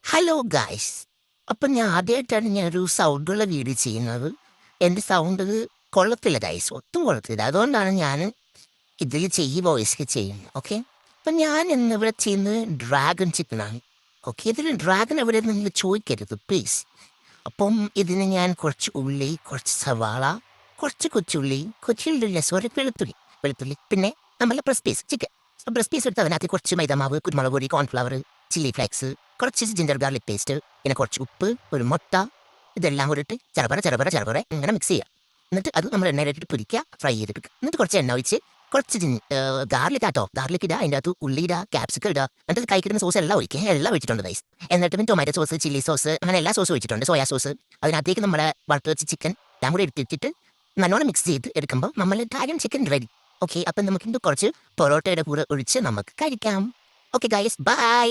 Hello guys. അപ്പം ഞാൻ ആദ്യമായിട്ടാണ് ഞാനൊരു സൗണ്ടുള്ള വീഡിയോ ചെയ്യുന്നത്. എൻ്റെ സൗണ്ട് കൊള്ളത്തില്ല ഗൈസ്, ഒട്ടും കൊള്ളത്തില്ല. അതുകൊണ്ടാണ് ഞാൻ ഇതിൽ വോയിസ് ചെയ്യുന്നത്. ഓക്കെ, അപ്പം ഞാൻ ഇന്നിവിടെ ചെയ്യുന്നത് ഡ്രാഗൺ ചിക്കനാണ്. ഓക്കെ, ഇതിൽ ഡ്രാഗൺ എവിടെ നിങ്ങൾ ചോദിക്കരുത് പ്ലീസ്. അപ്പം ഇതിന് ഞാൻ കുറച്ച് ഉള്ളി, കുറച്ച് സവാള, കുറച്ച് കൊച്ചുള്ളി, കൊച്ചുള്ളില്ല സോറി, വെളുത്തുള്ളി, പിന്നെ നമ്മളെ breast piece chicken. Breast piece എടുത്ത് അതിനകത്ത് കുറച്ച് മൈദമാവ്, കുരുമുളക് പൊടി, കോൺഫ്ലവർ, ചില്ലി ഫ്ലേക്സ്, കുറച്ച് ജിഞ്ചർ ഗാർലിക് പേസ്റ്റ്, പിന്നെ കുറച്ച് ഉപ്പ്, ഒരു മുട്ട, ഇതെല്ലാം കൂടി ഇട്ട് ചെറുപറ ഇങ്ങനെ മിക്സ് ചെയ്യുക. എന്നിട്ട് അത് നമ്മൾ എണ്ണയിലിട്ട് പൊരിക്കുക, ഫ്രൈ ചെയ്തെടുക്കുക. എന്നിട്ട് കുറച്ച് എണ്ണ ഒഴിച്ച് കുറച്ച് ഗാർലിക് ആട്ടോ, ഗാർലിക് ഇടുക, അതിൻ്റെ അകത്ത് ഉള്ളി ഇടുക, ക്യാപ്സിക്കം ഇടുക, എന്നിട്ട് കഴിക്കുന്ന സോസ് എല്ലാം ഒഴിക്കുക, എല്ലാം ഒഴിച്ചിട്ടുണ്ട് ഗൈസ്. എന്നിട്ട് പിന്നെ ടൊമാറ്റോ സോസ്, ചില്ലി സോസ്, അങ്ങനെ എല്ലാ സോസും ഒഴിച്ചിട്ടുണ്ട്, സോയാ സോസ്. അതിനകത്തേക്ക് നമ്മളെ വറുത്ത് വെച്ച് ചിക്കൻ എല്ലാം കൂടി എടുത്തിട്ട് നല്ലോണം മിക്സ് ചെയ്ത് എടുക്കുമ്പോൾ നമ്മൾ ഡ്രാഗൺ ചിക്കൻ റെഡി. ഓക്കെ, അപ്പം നമുക്ക് കുറച്ച് പൊറോട്ടയുടെ കൂടെ ഒഴിച്ച് നമുക്ക് കഴിക്കാം. Okay guys, by.